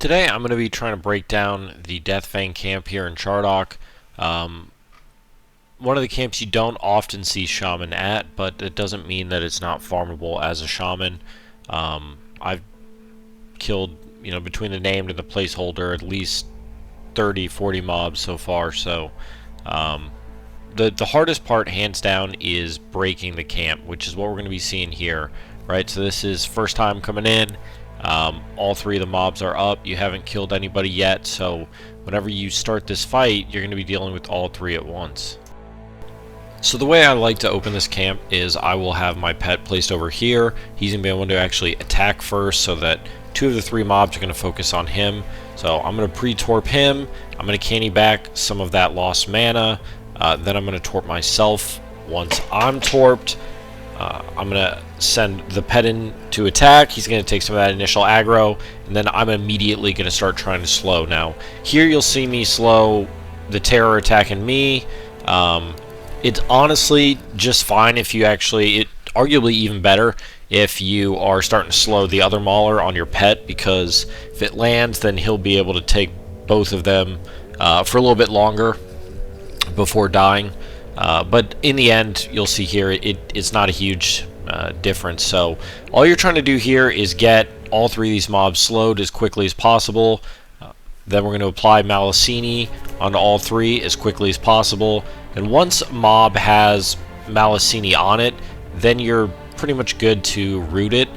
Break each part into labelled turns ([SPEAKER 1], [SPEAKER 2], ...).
[SPEAKER 1] Today I'm going to be trying to break down the Deathfang camp here in Chardock. One of the camps you don't often see Shaman at, but it doesn't mean that it's not farmable as a Shaman. I've killed, between the named and the placeholder, at least 30, 40 mobs so far, so the hardest part, hands down, is breaking the camp, which is what we're going to be seeing here, right? So this is first time coming in. All three of the mobs are up. You haven't killed anybody yet, so whenever you start this fight, you're going to be dealing with all three at once. So the way I like to open this camp is I will have my pet placed over here. He's going to be able to actually attack first, so that two of the three mobs are going to focus on him. So I'm going to pre-torp him. I'm going to candy back some of that lost mana. Then I'm going to torp myself. Once I'm torped, I'm going to send the pet in to attack. He's going to take some of that initial aggro, and then I'm immediately going to start trying to slow. Now, here you'll see me slow the terror attacking me. It's honestly just fine if you actually, arguably even better if you are starting to slow the other mauler on your pet, because if it lands, then he'll be able to take both of them for a little bit longer before dying. But in the end, you'll see here, it's not a huge difference. So all you're trying to do here is get all three of these mobs slowed as quickly as possible. Then we're going to apply Malicini on all three as quickly as possible. And once a mob has Malicini on it, then you're pretty much good to root it.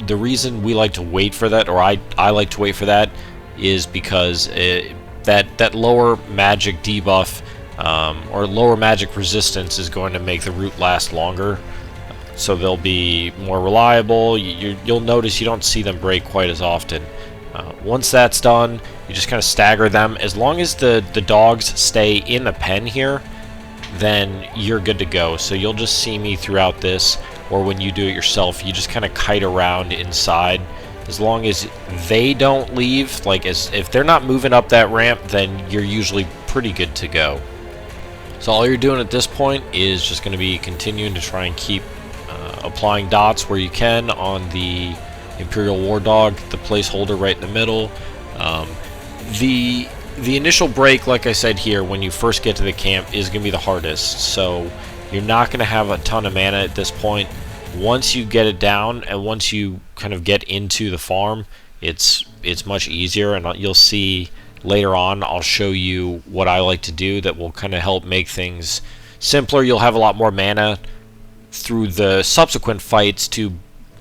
[SPEAKER 1] The reason we like to wait for that, or I like to wait for that, is because that lower magic debuff or lower magic resistance is going to make the root last longer, so they'll be more reliable. You'll notice you don't see them break quite as often. Once that's done, you just kind of stagger them. As long as the dogs stay in the pen here, then you're good to go. So you'll just see me throughout this, or when you do it yourself, you just kind of kite around inside. As long as they don't leave, like if they're not moving up that ramp, then you're usually pretty good to go. So all you're doing at this point is just going to be continuing to try and keep applying dots where you can on the Imperial War Dog, the placeholder right in the middle. The initial break, like I said here, when you first get to the camp, is going to be the hardest. So you're not going to have a ton of mana at this point. Once you get it down, and once you kind of get into the farm, it's much easier, and you'll see later on, I'll show you what I like to do that will kind of help make things simpler. You'll have a lot more mana through the subsequent fights to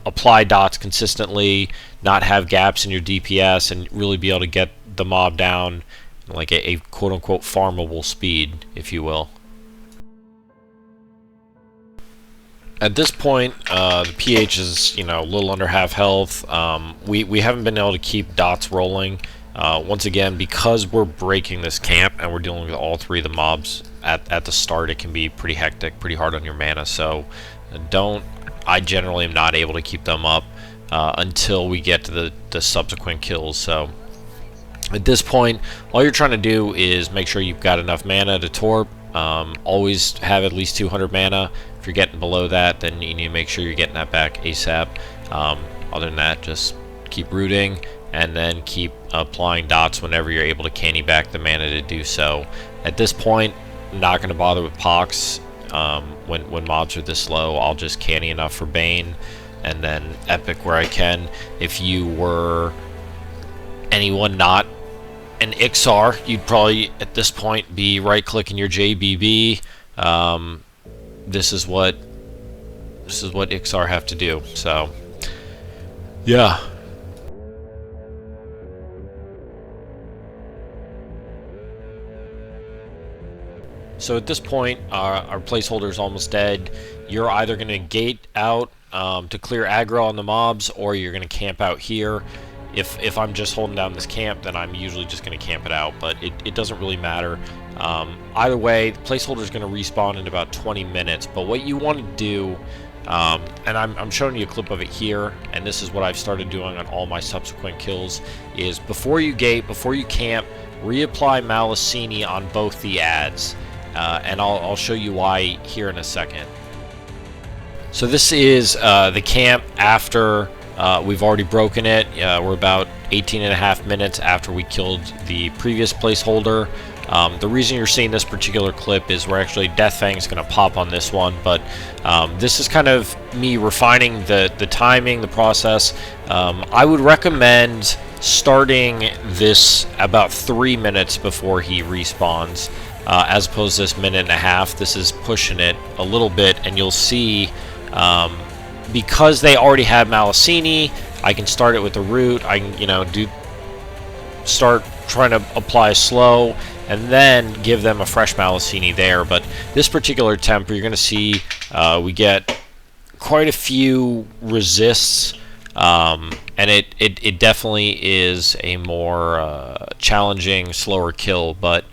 [SPEAKER 1] apply dots consistently, not have gaps in your DPS, and really be able to get the mob down like a quote-unquote farmable speed, if you will. At this point, the pH is a little under half health. We haven't been able to keep dots rolling. Once again, because we're breaking this camp and we're dealing with all three of the mobs at the start, it can be pretty hectic, pretty hard on your mana. So I generally am not able to keep them up until we get to the subsequent kills. So at this point, all you're trying to do is make sure you've got enough mana to torp. Always have at least 200 mana. If you're getting below that, then you need to make sure you're getting that back ASAP. Other than that, just keep rooting, and then keep applying dots whenever you're able to candy back the mana to do so. At this point, I'm not going to bother with Pox. When mobs are this low, I'll just candy enough for Bane, and then Epic where I can. If you were anyone not an Ixar, you'd probably at this point be right-clicking your JBB. This is what Ixar have to do. So, yeah. So at this point, our placeholder is almost dead. You're either going to gate out to clear aggro on the mobs, or you're going to camp out here. If I'm just holding down this camp, then I'm usually just going to camp it out, but it doesn't really matter. Either way, the placeholder is going to respawn in about 20 minutes, but what you want to do, and I'm showing you a clip of it here, and this is what I've started doing on all my subsequent kills, is before you gate, before you camp, reapply Malicini on both the adds. And I'll show you why here in a second. So this is the camp after We've already broken it. We're about 18.5 minutes after we killed the previous placeholder. The reason you're seeing this particular clip is we're actually Deathfang is going to pop on this one, but this is kind of me refining the timing, the process. I would recommend starting this about 3 minutes before he respawns, as opposed to this 1.5 minutes. This is pushing it a little bit, and you'll see because they already have Malicini, I can start it with the root. I can start trying to apply slow and then give them a fresh Malicini there. But this particular temp, you're going to see we get quite a few resists, and it definitely is a more challenging, slower kill. But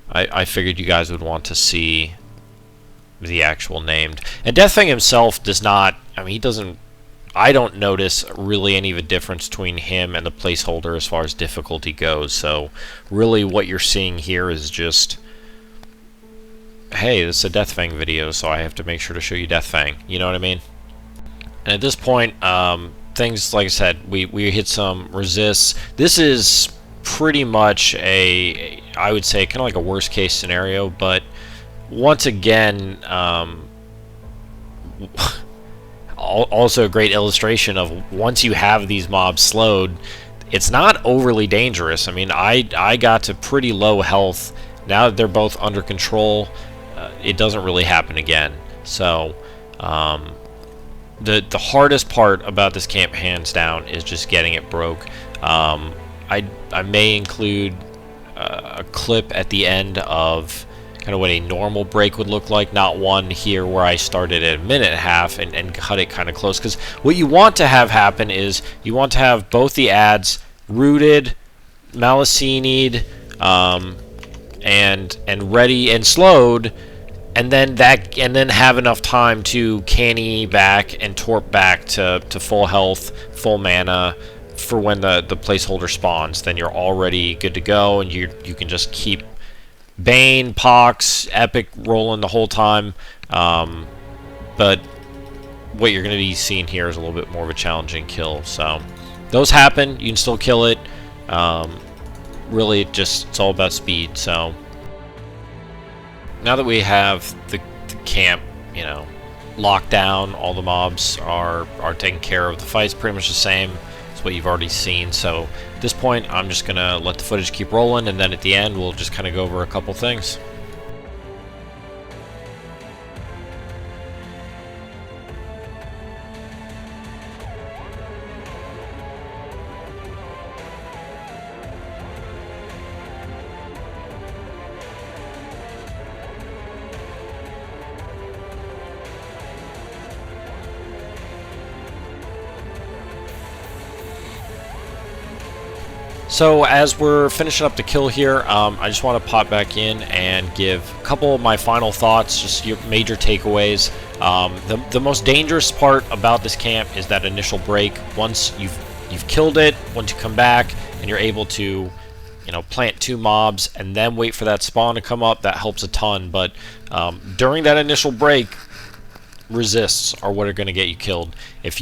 [SPEAKER 1] I figured you guys would want to see the actual named. And Deathfang himself does not, he doesn't, I don't notice really any of a difference between him and the placeholder as far as difficulty goes. So really what you're seeing here is just, hey, this is a Deathfang video, so I have to make sure to show you Deathfang. You know what I mean? And at this point, things, like I said, we hit some resists. This is pretty much I would say, kind of like a worst case scenario, but once again, also a great illustration of once you have these mobs slowed, it's not overly dangerous. I got to pretty low health. Now that they're both under control, it doesn't really happen again. So the hardest part about this camp, hands down, is just getting it broke. I may include a clip at the end of kind of what a normal break would look like, not one here where I started at 1.5 minutes and cut it kind of close. Because what you want to have happen is you want to have both the ads rooted, Malicini'd, and ready and slowed, and then have enough time to canny back and torp back to full health, full mana for when the placeholder spawns. Then you're already good to go, and you can just keep Bane, Pox, Epic rolling the whole time. But what you're going to be seeing here is a little bit more of a challenging kill. So those happen. You can still kill it. Really, it's all about speed. So now that we have the camp, locked down, all the mobs are taken care of. The fight's pretty much the same as what you've already seen. So at this point, I'm just going to let the footage keep rolling, and then at the end, we'll just kind of go over a couple things. So as we're finishing up the kill here, I just want to pop back in and give a couple of my final thoughts, just your major takeaways. The most dangerous part about this camp is that initial break. Once you've killed it, once you come back and you're able to plant 2 mobs and then wait for that spawn to come up, that helps a ton. But during that initial break, resists are what are going to get you killed. If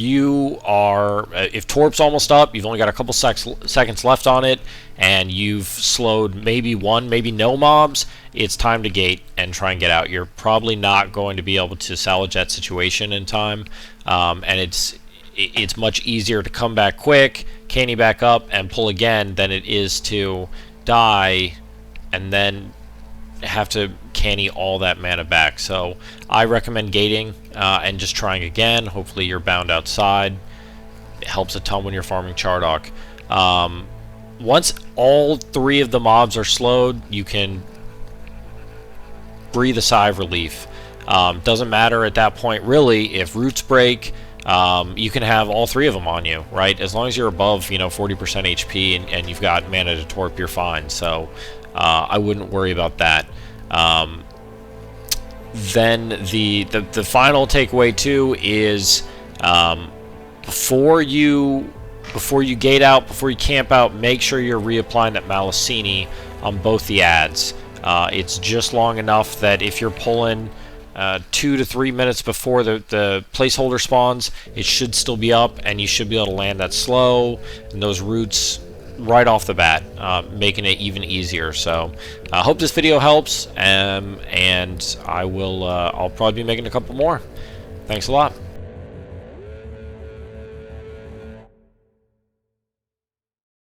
[SPEAKER 1] Torp's almost up, you've only got a couple seconds left on it, and you've slowed maybe one, maybe no mobs, it's time to gate and try and get out. You're probably not going to be able to salvage that situation in time, and it's much easier to come back quick, canny back up, and pull again than it is to die and then have to canny all that mana back. So I recommend gating and just trying again. Hopefully you're bound outside. It helps a ton when you're farming Chardock. Once all 3 of the mobs are slowed, you can breathe a sigh of relief. Doesn't matter at that point really if roots break. You can have all 3 of them on you, right? As long as you're above 40% HP and you've got mana to torp, you're fine. So I wouldn't worry about that. Then the final takeaway too is before you gate out, before you camp out, make sure you're reapplying that Malicini on both the ads. It's just long enough that if you're pulling 2 to 3 minutes before the placeholder spawns, it should still be up, and you should be able to land that slow and those roots right off the bat, making it even easier. So I hope this video helps, and I'll probably be making a couple more. Thanks a lot.